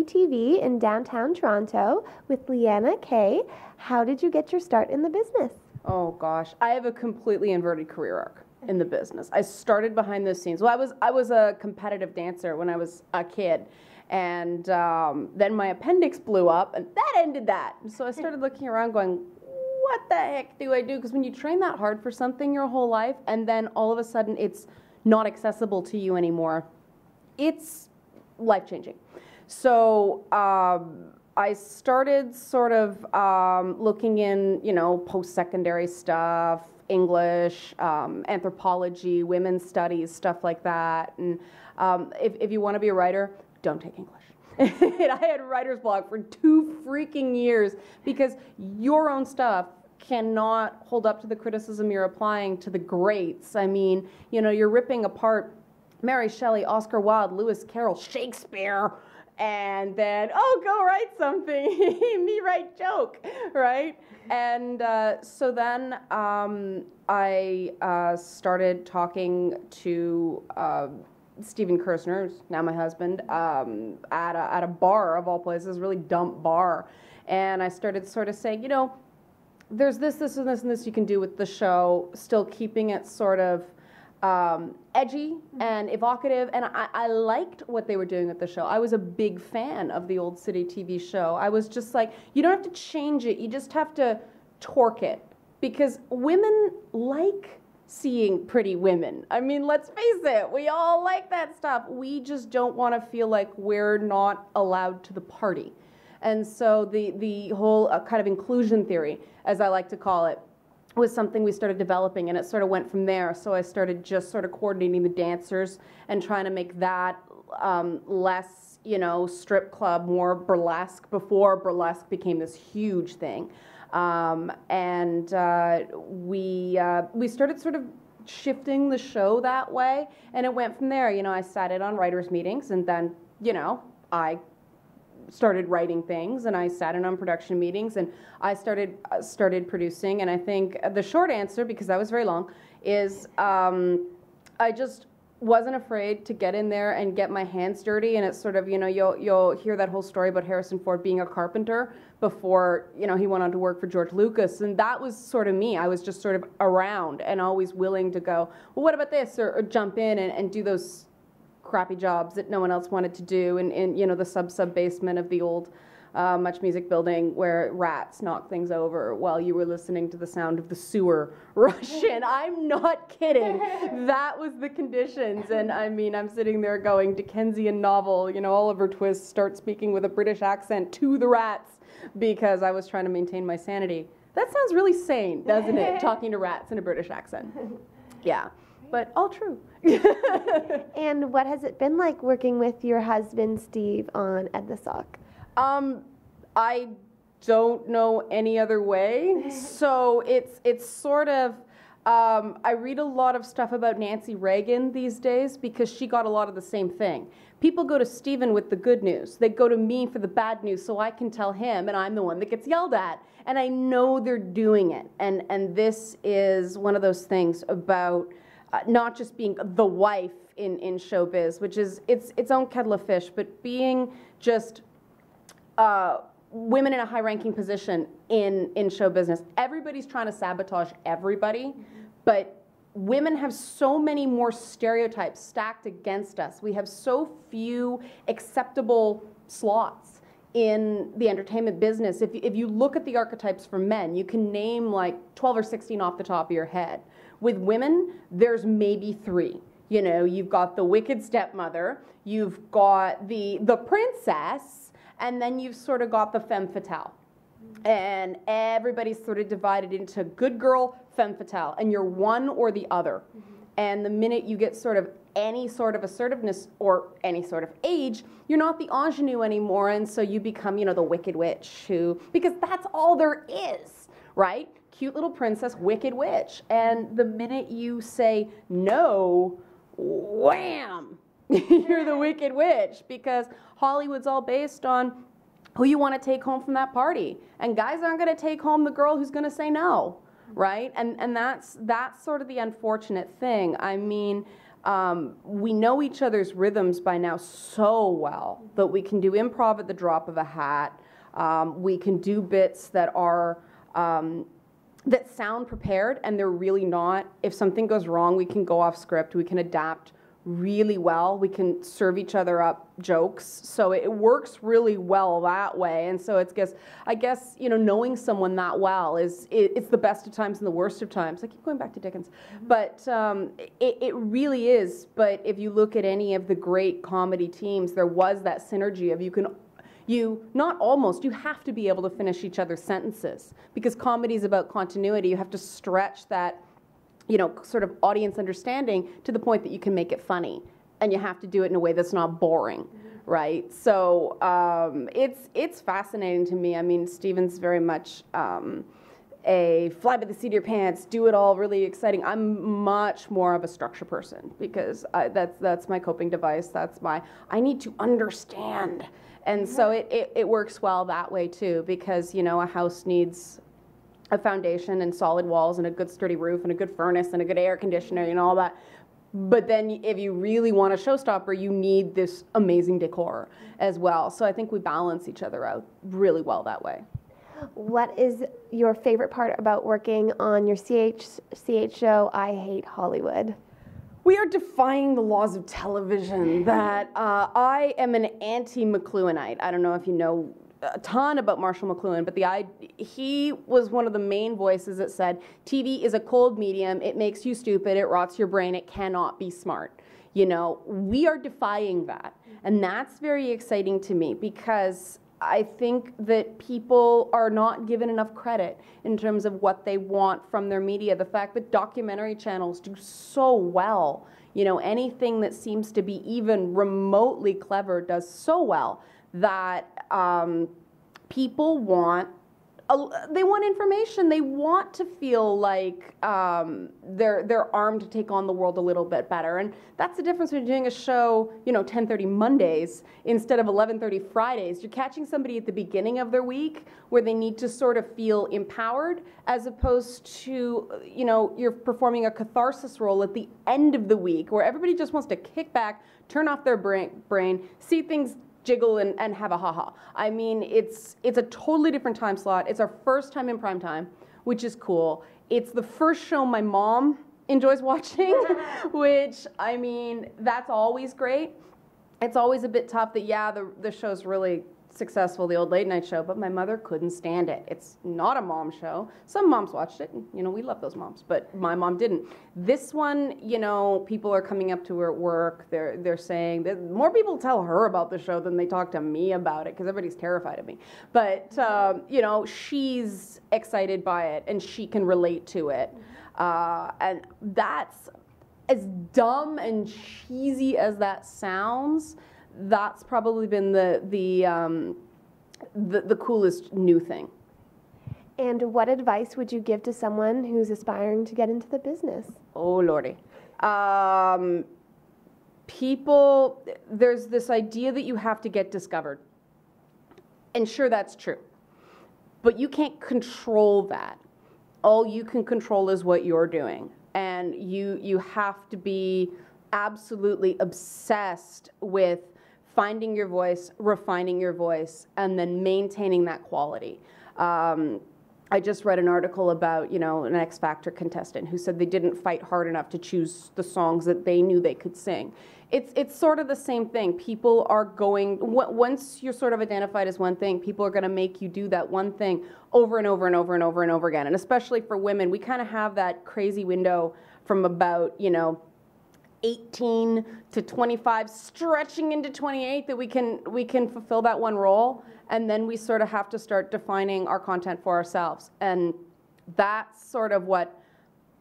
SMITHEE TV in downtown Toronto with LIANA K. How did you get your start in the business? Oh gosh, I have a completely inverted career arc in the business. I started behind the scenes. Well, I was a competitive dancer when I was a kid, and then my appendix blew up, and that ended that. So I started looking around going, what the heck do I do? Because when you train that hard for something your whole life, and then all of a sudden it's not accessible to you anymore, it's life-changing. So I started sort of looking in, post-secondary stuff, English, anthropology, women's studies, stuff like that. And if you want to be a writer, don't take English. I had writer's block for 2 freaking years because your own stuff cannot hold up to the criticism you're applying to the greats. I mean, you're ripping apart Mary Shelley, Oscar Wilde, Lewis Carroll, Shakespeare, and then, go write something, me write joke, right? And so then I started talking to Stephen Kirsner, who's now my husband, at a bar of all places, really dumb bar. And I started sort of saying, there's this, and this you can do with the show, still keeping it sort of edgy and evocative, and I liked what they were doing with the show. I was a big fan of the old City TV show. I was just like, you don't have to change it, you just have to torque it, because women like seeing pretty women. I mean, let's face it, we all like that stuff. We just don't want to feel like we're not allowed to the party. And so the whole kind of inclusion theory, as I like to call it, was something we started developing, and it sort of went from there. So I started just sort of coordinating the dancers and trying to make that less, strip club, more burlesque, before burlesque became this huge thing. We started sort of shifting the show that way, and it went from there. I sat in on writers' meetings, and then, I started writing things, and I sat in on production meetings, and I started producing. And I think the short answer, because that was very long, is I just wasn't afraid to get in there and get my hands dirty. And it's sort of, you'll hear that whole story about Harrison Ford being a carpenter before, he went on to work for George Lucas. And that was sort of me. I was just sort of around and always willing to go, well, what about this? Or jump in and do those crappy jobs that no one else wanted to do in the sub basement of the old Much Music building, where rats knock things over while you were listening to the sound of the sewer rush in. I'm not kidding. That was the conditions. And I mean, I'm sitting there going, Dickensian novel, Oliver Twist starts speaking with a British accent to the rats, because I was trying to maintain my sanity. That sounds really sane, doesn't it? Talking to rats in a British accent. Yeah, but all true. And what has it been like working with your husband, Steve, on Ed the Sock? I don't know any other way. So it's sort of, I read a lot of stuff about Nancy Reagan these days, because she got a lot of the same thing. People go to Stephen with the good news. They go to me for the bad news so I can tell him, and I'm the one that gets yelled at. And I know they're doing it. And this is one of those things about not just being the wife in showbiz, which is its own kettle of fish, but being just women in a high-ranking position in show business. Everybody's trying to sabotage everybody, but women have so many more stereotypes stacked against us. We have so few acceptable slots in the entertainment business. If you look at the archetypes for men, you can name like 12 or 16 off the top of your head. With women, there's maybe 3. You've got the wicked stepmother, you've got the princess, and then you've sort of got the femme fatale. And everybody's sort of divided into good girl, femme fatale, and you're one or the other. And the minute you get sort of any sort of assertiveness or any sort of age, you're not the ingenue anymore, and so you become, the wicked witch, because that's all there is, right? Cute little princess, wicked witch. And the minute you say no, wham! You're the wicked witch, because Hollywood's all based on who you want to take home from that party. And guys aren't going to take home the girl who's going to say no, right? And that's sort of the unfortunate thing. I mean, We know each other's rhythms by now so well that we can do improv at the drop of a hat. We can do bits that are that sound prepared and they're really not. If something goes wrong, we can go off script. We can adapt really well. We can serve each other up jokes. So it works really well that way. And so I guess, you know, knowing someone that well it's the best of times and the worst of times. I keep going back to Dickens. But it really is. But if you look at any of the great comedy teams, there was that synergy of you have to be able to finish each other's sentences, because comedy is about continuity. You have to stretch that, you know, sort of audience understanding to the point that you can make it funny, and you have to do it in a way that's not boring, right? So it's fascinating to me. I mean, Steven's very much a fly by the seat of your pants, do it all, really exciting. I'm much more of a structure person, because that's my coping device. I need to understand. And so it works well that way too, because, you know, a house needs a foundation and solid walls and a good sturdy roof and a good furnace and a good air conditioner and all that. But then if you really want a showstopper, you need this amazing decor as well. So I think we balance each other out really well that way. What is your favorite part about working on your CH show, I Hate Hollywood? We are defying the laws of television that I am an anti-McLuhanite. I don't know if you know a ton about Marshall McLuhan, but he was one of the main voices that said, TV is a cold medium, it makes you stupid, it rots your brain, it cannot be smart. You know, we are defying that. And that's very exciting to me, because I think that people are not given enough credit in terms of what they want from their media. The fact that documentary channels do so well, you know, anything that seems to be even remotely clever does so well that people want information. They want to feel like they're armed to take on the world a little bit better. And that's the difference between doing a show, you know, 10:30 Mondays instead of 11:30 Fridays. You're catching somebody at the beginning of their week where they need to sort of feel empowered, as opposed to, you know, you're performing a catharsis role at the end of the week where everybody just wants to kick back, turn off their brain, see things jiggle and have a ha-ha. I mean, it's a totally different time slot. It's our first time in prime time, which is cool. It's the first show my mom enjoys watching, which, I mean, that's always great. It's always a bit tough that, yeah, the show's really successful, the old late night show, but my mother couldn't stand it. It's not a mom show. Some moms watched it, and, you know, we love those moms, but my mom didn't. This one, you know, people are coming up to her at work. They're saying that more people tell her about the show than they talk to me about it, because everybody's terrified of me. But, you know, she's excited by it, and she can relate to it. And that's, as dumb and cheesy as that sounds, that's probably been the coolest new thing. And what advice would you give to someone who's aspiring to get into the business? Oh, Lordy. There's this idea that you have to get discovered. And sure, that's true. But you can't control that. All you can control is what you're doing. And you have to be absolutely obsessed with finding your voice, refining your voice, and then maintaining that quality. I just read an article about, you know, an X Factor contestant who said they didn't fight hard enough to choose the songs that they knew they could sing. It's sort of the same thing. People are going, once you're sort of identified as one thing, people are going to make you do that one thing over and over and over and over and over again. And especially for women, we kind of have that crazy window from about, you know, 18 to 25, stretching into 28, that we can fulfill that one role, and then we sort of have to start defining our content for ourselves. And that's sort of what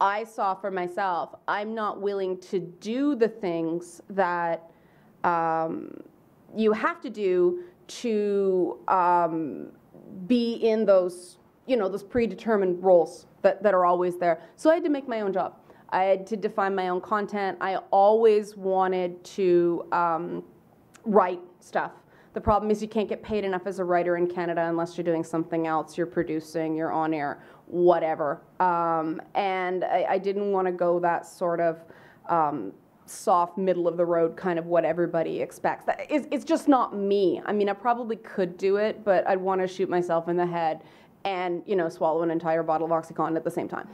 I saw for myself. I'm not willing to do the things that you have to do to be in those, you know, those predetermined roles that are always there. So I had to make my own job. I had to define my own content. I always wanted to write stuff. The problem is you can't get paid enough as a writer in Canada unless you're doing something else. You're producing, you're on air, whatever. And I didn't want to go that sort of soft, middle of the road kind of what everybody expects. It's just not me. I mean, I probably could do it, but I'd want to shoot myself in the head and, you know, swallow an entire bottle of OxyContin at the same time.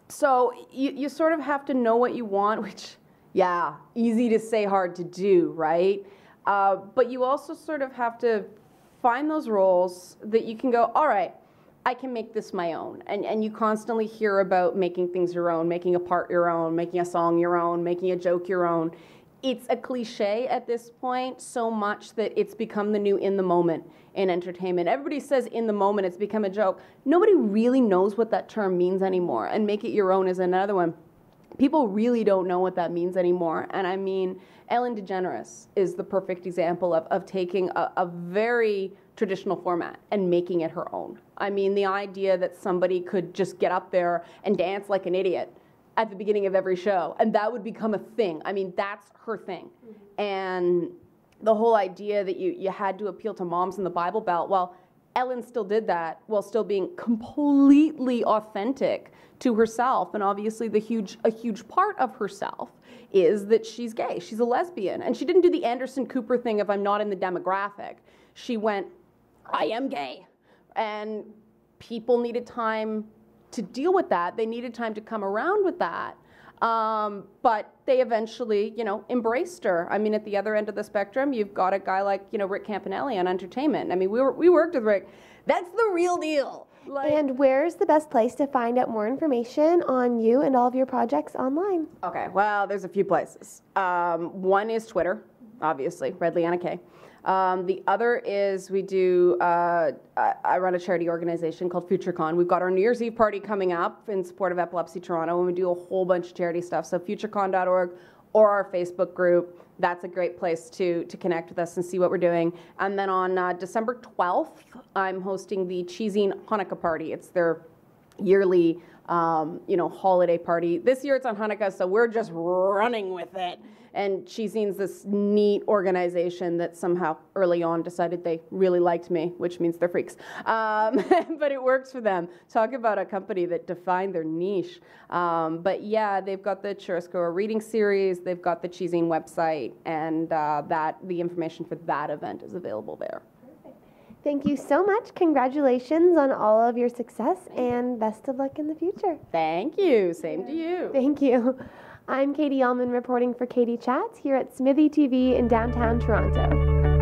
So you sort of have to know what you want, which, yeah, easy to say, hard to do, right? But you also sort of have to find those roles that you can go, all right, I can make this my own. And you constantly hear about making things your own, making a part your own, making a song your own, making a joke your own. It's a cliche at this point so much that it's become the new in the moment in entertainment. Everybody says in the moment, it's become a joke. Nobody really knows what that term means anymore, and make it your own is another one. People really don't know what that means anymore. And I mean, Ellen DeGeneres is the perfect example of taking a very traditional format and making it her own. I mean, the idea that somebody could just get up there and dance like an idiot at the beginning of every show, and that would become a thing. I mean, that's her thing. Mm-hmm. And the whole idea that you had to appeal to moms in the Bible Belt, well, Ellen still did that while still being completely authentic to herself. And obviously a huge part of herself is that she's gay. She's a lesbian. And she didn't do the Anderson Cooper thing of I'm not in the demographic. She went, I am gay. And people needed time to deal with that. They needed time to come around with that. But they eventually, you know, embraced her. I mean, at the other end of the spectrum, you've got a guy like, you know, Rick Campanelli on entertainment. I mean, we worked with Rick. That's the real deal. And where's the best place to find out more information on you and all of your projects online? Okay, well, there's a few places. One is Twitter, obviously, Red LIANA K. The other is we do, I run a charity organization called Futurecon. We've got our New Year's Eve party coming up in support of Epilepsy Toronto, and we do a whole bunch of charity stuff. So futurecon.org or our Facebook group, that's a great place to connect with us and see what we're doing. And then on December 12th, I'm hosting the Cheesine Hanukkah party. It's their yearly, holiday party. This year it's on Hanukkah, so we're just running with it. And Cheesine's this neat organization that somehow early on decided they really liked me, which means they're freaks. But it works for them. Talk about a company that defined their niche. But yeah, they've got the Churrasco reading series, they've got the Cheesine website, and the information for that event is available there. Perfect. Thank you so much. Congratulations on all of your success, and best of luck in the future. Thank you. Same to you. Thank you. I'm Katie Uhlmann reporting for Katie Chats here at SMITHEE TV in downtown Toronto.